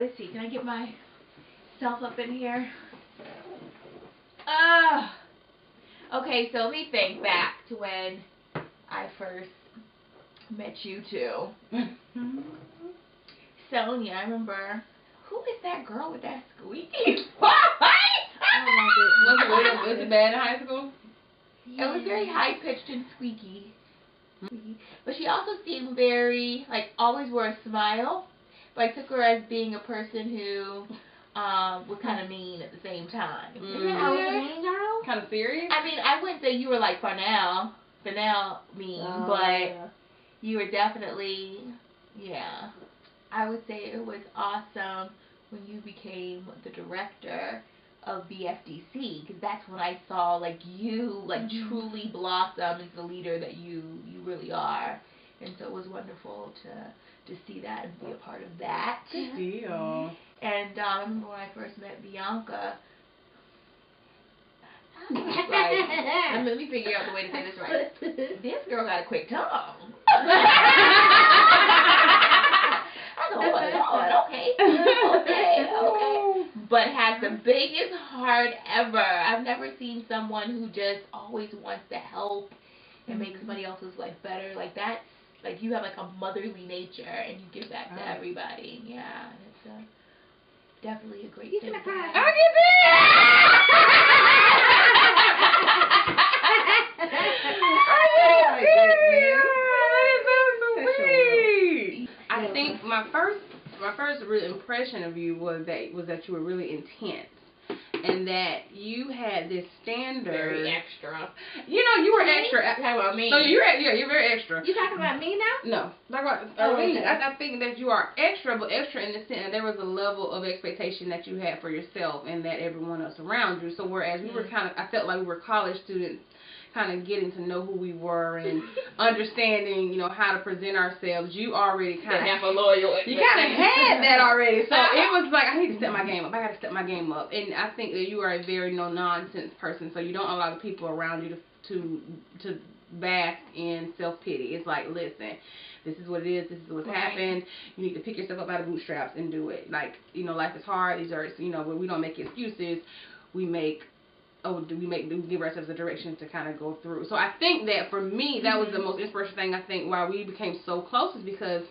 Let's see, can I get myself up in here? Okay, so let me think back to when I first met you two. Sonia, I remember. Who is that girl with that squeaky voice? Was it bad in high school? It was very high pitched and squeaky. But she also seemed very, like, always wore a smile. But I took her as being a person who was kind of mean at the same time. I was a mean girl? Kind of serious? I mean, I wouldn't say you were like Farnell mean, but you were definitely, yeah. I would say it was awesome when you became the director of BFDC, because that's when I saw like you like truly blossom as the leader that you really are, and so it was wonderful to see that and be a part of that. Good deal. And I remember when I first met Bianca. Right. Let me figure out the way to say this right. This girl got a quick tongue. I go, oh Lord, okay. But has the biggest heart ever. I've never seen someone who just always wants to help and make somebody else's life better. Like that's, like you have like a motherly nature and you give back to everybody. Yeah, it's definitely a great thing. I get I think my first real impression of you was that you were really intense, and that you had this standard. Very extra. You know, you were extra. Talking about me. So you're very extra. You talking about me now? No, talk about Arlene. Okay. I think that you are extra, but extra in the sense that there was a level of expectation that you had for yourself and that everyone else around you. So whereas we were I felt like we were college students, kind of getting to know who we were and understanding, you know, how to present ourselves. You already kind of had that already. So it was like, I need to step my game up. I got to step my game up. And I think that you are a very no-nonsense person. So you don't allow the people around you to bask in self-pity. It's like, listen, this is what it is. This is what's happened. You need to pick yourself up out of bootstraps and do it. Like, you know, life is hard. These are, you know, we don't make excuses. We give ourselves a direction to kind of go through. So I think that for me, that was the most inspirational thing. I think why we became so close is because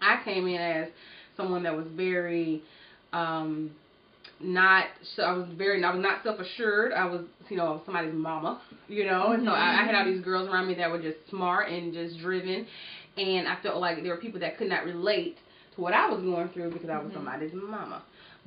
I came in as someone that was very I was not self-assured. I was, you know, somebody's mama, you know, and so I had all these girls around me that were just smart and just driven, and I felt like there were people that could not relate to what I was going through because I was somebody's mama.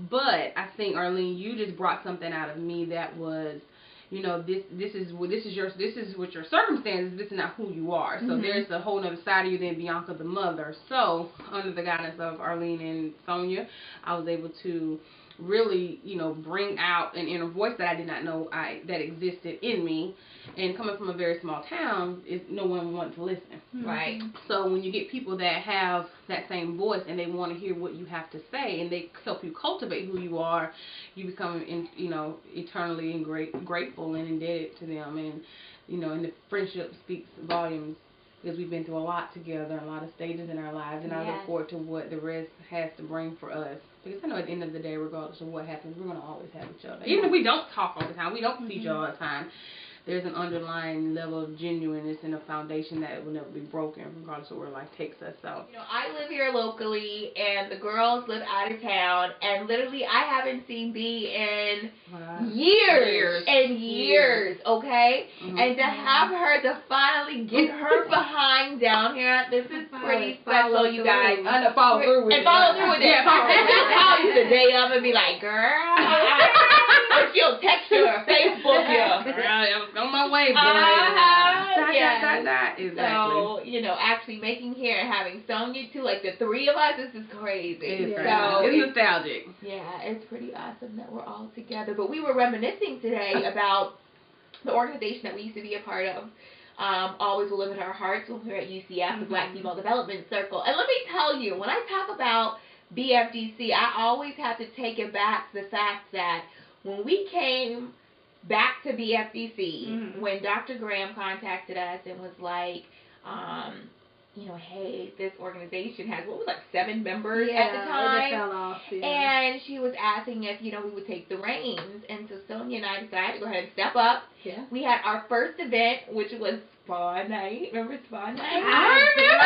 But I think, Arlene, you just brought something out of me that was, you know, this is what your circumstances. This is not who you are. So there's a whole other side of you than Bianca the mother. So under the guidance of Arlene and Sonia, I was able to really, you know, bring out an inner voice that I did not know that existed in me. And coming from a very small town, no one wanted to listen. Right. So when you get people that have that same voice and they want to hear what you have to say and they help you cultivate who you are, you become, you know, eternally grateful and indebted to them. And, you know, and the friendship speaks volumes because we've been through a lot together, a lot of stages in our lives. And I look forward to what the rest has to bring for us. Because I know at the end of the day, regardless of what happens, we're going to always have each other. Even if we don't talk all the time, we don't see each other all the time, there's an underlying level of genuineness and a foundation that will never be broken, regardless of where life takes us. So, you know, I live here locally, and the girls live out of town, and literally I haven't seen B in years, okay? And to have her to finally get her behind down here, this is pretty special, you guys. And follow through with it. And follow through with it. And just call you the day of and be like, girl. Or she'll text you or Facebook you. I was on my way, boy. Exactly. So, you know, actually making here and having Sonia too, like the three of us, this is crazy. It's nostalgic. Yeah, it's pretty awesome that we're all together. But we were reminiscing today about the organization that we used to be a part of. Always Will Live in Our Hearts when we were at UCF, the Black Female Development Circle. And let me tell you, when I talk about BFDC, I always have to take it back to the fact that when we came back to BFDC, when Dr. Graham contacted us and was like, you know, hey, this organization has, 7 members at the time. Fell off, And she was asking if, you know, we would take the reins. And so Sonia and I decided to go ahead and step up. Yeah. We had our first event, which was Spa Night. Remember Spa Night? I remember!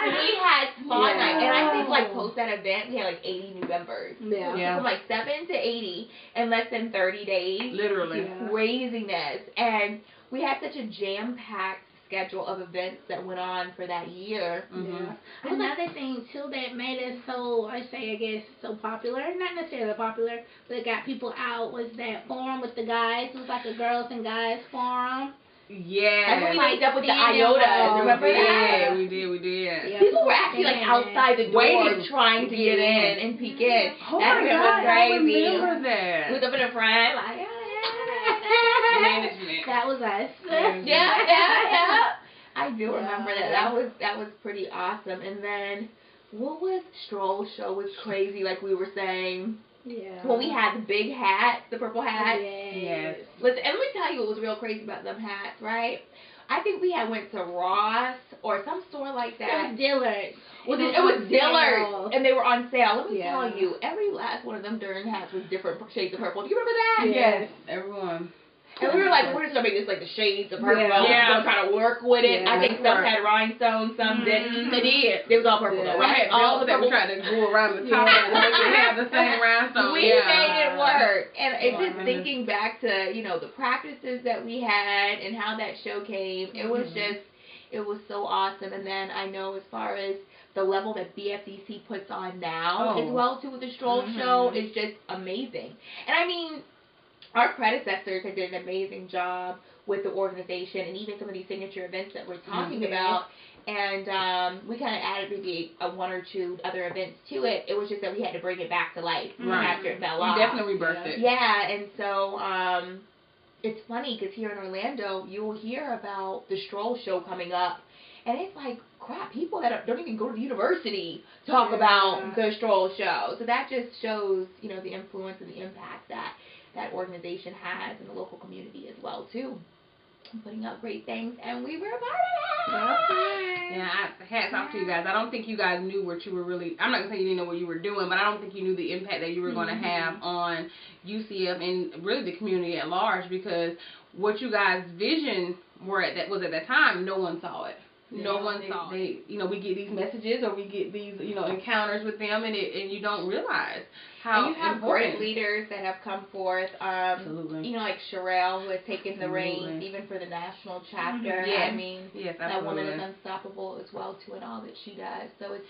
We had Spa Night. And I think, post that event, we had, 80 new members. Yeah. From, 7 to 80 in less than 30 days. Literally. Yeah. Craziness. And we had such a jam-packed schedule of events that went on for that year. Yeah. Another thing too that made us so, I guess, so popular, not necessarily popular, but it got people out, was that forum with the guys. It was like a girls and guys forum. Yeah. And we linked up with the IOTAs. Remember that? Yeah, we did. Yeah. People were actually outside the door trying to get in and peek in. Oh that my God, crazy. I remember that. We was up in the front, management. That was us. Yeah. I do remember that. That was pretty awesome. And then what was Stroll Show was crazy, like we were saying. Yeah. When we had the big hats, the purple hats. Yes. Listen, and let me tell you what was real crazy about them hats, right? I think we had went to Ross or some store like that. It was Dillard's. It was Dillard's, and they were on sale. Let me tell Yeah. you, every last one of them Durham hats was different shades of purple. Do you remember that? Yes, everyone. And we were like, we're just gonna make this like the shades of purple. Yeah. We're gonna try to work with it. Yeah. I think some had rhinestones, some didn't. They did. It was all purple though, right? All that we tried to go around the top of it. They have the same rhinestones. We made it work. And it's just goodness. thinking back to, you know, the practices that we had and how that show came. It was just, it was so awesome. And then I know as far as the level that BFDC puts on now as well too with the Stroll Show is just amazing. And I mean, our predecessors had did an amazing job with the organization and even some of these signature events that we're talking about. And we kind of added maybe one or two other events to it. It was just that we had to bring it back to life after it fell off. You definitely rebirthed it. Yeah, and so it's funny because here in Orlando, you'll hear about the Stroll Show coming up. And it's like, crap, people that don't even go to the university talk about the Stroll Show. So that just shows, you know, the influence and the impact that that organization has in the local community as well, too. Putting out great things, and we were a part of it. Yeah, hats off to you guys. I don't think you guys knew what you were really, I'm not going to say you didn't know what you were doing, but I don't think you knew the impact that you were going to have on UCF and really the community at large, because what you guys' vision was at that time, no one saw it. No one saw it. You know, we get these messages or we get these, you know, encounters with them, and you don't realize how and you have important. Great leaders that have come forth. Absolutely. You know, like Sherelle, who has taken the reins even for the national chapter. Yes. I mean, that woman is unstoppable as well too, in all that she does. So it's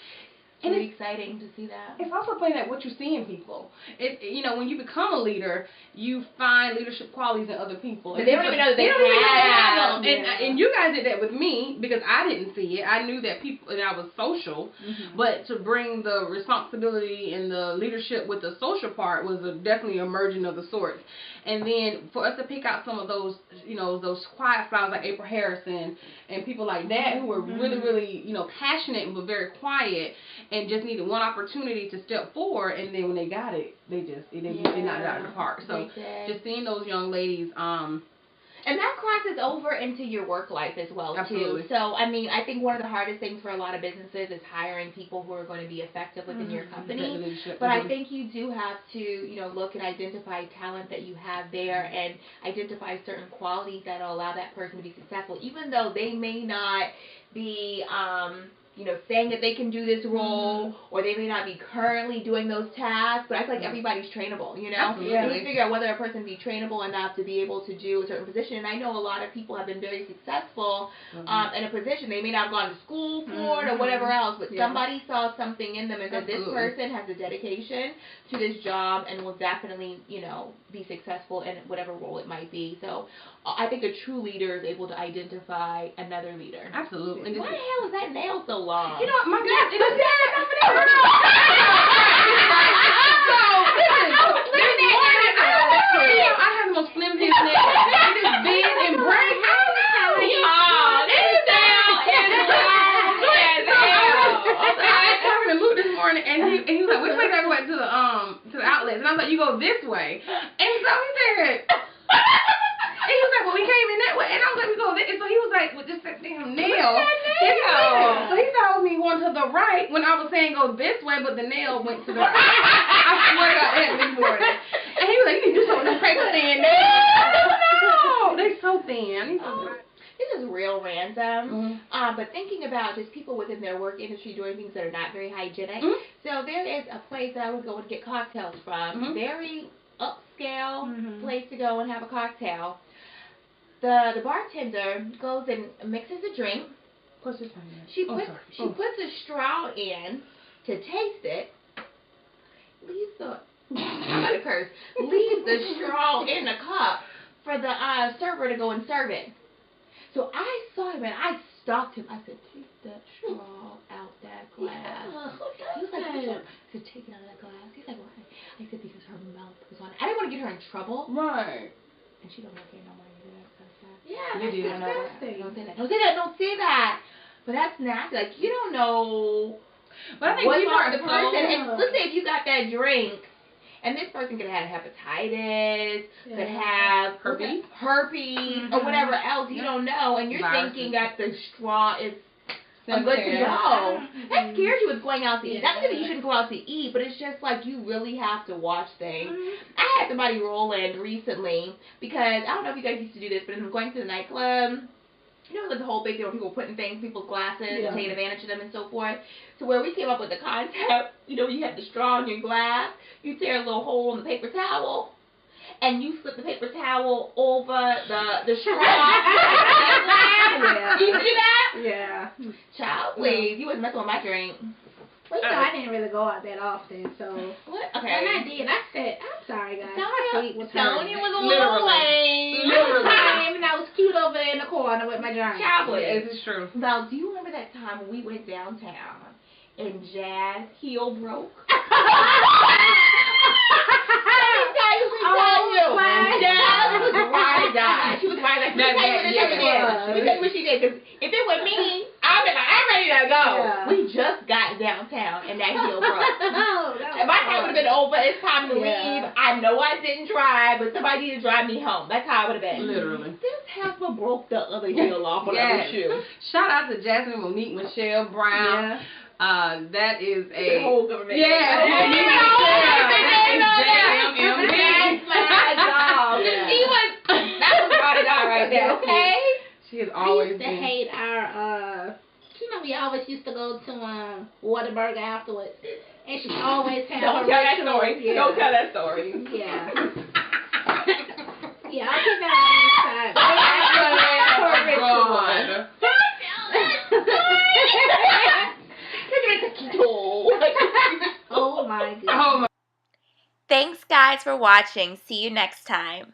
really exciting to see that. It's also funny that what you see in people. You know, when you become a leader, you find leadership qualities in other people. But they don't even know that they have them. And you guys did that with me because I didn't see it. I knew that people, and I was social, but to bring the responsibility and the leadership with the social part was definitely a merging of the sorts. And then for us to pick out some of those, you know, those quiet flowers like April Harrison and people like that who were really, really, you know, passionate but very quiet and just needed one opportunity to step forward, and then when they got it, they knocked it out of the park. So just seeing those young ladies, and that crosses over into your work life as well, too. So, I mean, I think one of the hardest things for a lot of businesses is hiring people who are going to be effective within your company. But I think you do have to, you know, look and identify talent that you have there and identify certain qualities that will allow that person to be successful, even though they may not be you know, saying that they can do this role, or they may not be currently doing those tasks, but I feel like everybody's trainable, you know? And you figure out whether a person be trainable enough to be able to do a certain position. And I know a lot of people have been very successful in a position. They may not have gone to school for it or whatever else, but somebody saw something in them and said, this person has a dedication to this job and will definitely, you know, be successful in whatever role it might be. So I think a true leader is able to identify another leader. Absolutely. Why the hell is that nail so long? You know, my God, it was that. I have the most flimsiest neck. It is big and bright. I talked to Luke this morning, and he was like, "Which way do I go back to the outlets?" And I was like, "You go this way." And so he said, And he was like, well, we came in that way. And I was like, we go this. And so he was like, well, just that damn nail. So he told me one to the right when I was saying go this way, but the nail went to the right. I swear to God, that this morning. And he was like, you need to do something with them paper thin nails. No, they're so thin. This is real random, but thinking about just people within their work industry doing things that are not very hygienic. So there is a place that I was going to get cocktails from, very upscale place to go and have a cocktail. The bartender goes and mixes a drink. She puts a straw in to taste it. Leaves the I'm gonna curse. Leaves the straw in the cup for the server to go and serve it. So I saw him and I stopped him. I said, take that straw out that glass. He was like, I said, take it out of that glass. He's like, why? I said, because her mouth was on it. I didn't want to get her in trouble. Right. And she don't work here no more. You do that stuff. Yeah, you do. Don't say that. Don't say that. Don't say that. But that's nasty. Like, you don't know but I think what's people on are the person. And let's say if you got that drink, and this person could have hepatitis, could have herpes or whatever else, you don't know, and you're thinking that the straw is good to go. That scares you with going out to eat. Not because you shouldn't go out to eat, but it's just like you really have to watch things. I had somebody roll in recently because, I don't know if you guys used to do this, but I'm going to the nightclub. You know, like the whole big deal when people putting things in people's glasses and taking advantage of them and so forth. So where we came up with the concept, you know, you have the straw in your glass, you tear a little hole in the paper towel, and you slip the paper towel over the straw. Do you see that? Yeah. Child, please. You wasn't messing with my drink. Well, you know, I didn't really go out that often, so. What? Okay. When I did, I said, I'm sorry, guys. Sonya was a Literally. little lame. And I was cute over there in the corner with my drink. Child, yeah, this is true. Now, do you remember that time when we went downtown and Jazz heel broke? Jazz was ride or die. She was ride or die. Let me tell you what she did. Because if it were me, I'd be like, I'm ready to go. Yeah. We just got downtown and that heel broke. My time would have been over. It's time to leave. I know I didn't drive, but somebody needed to drive me home. That's how it would have been. Literally. This heifer broke the other heel off of the other shoe. Shout out to Jasmine, Monique, Michelle Brown. That is a whole government. Yeah. That was right right there. Okay. She has always been. I used to hate our you know, we always used to go to Whataburger afterwards, and she always had Don't tell that story. Yeah. Don't tell that story. Yeah. Yeah, I'll keep that on the side. Oh my god. Oh my. Thanks guys for watching. See you next time.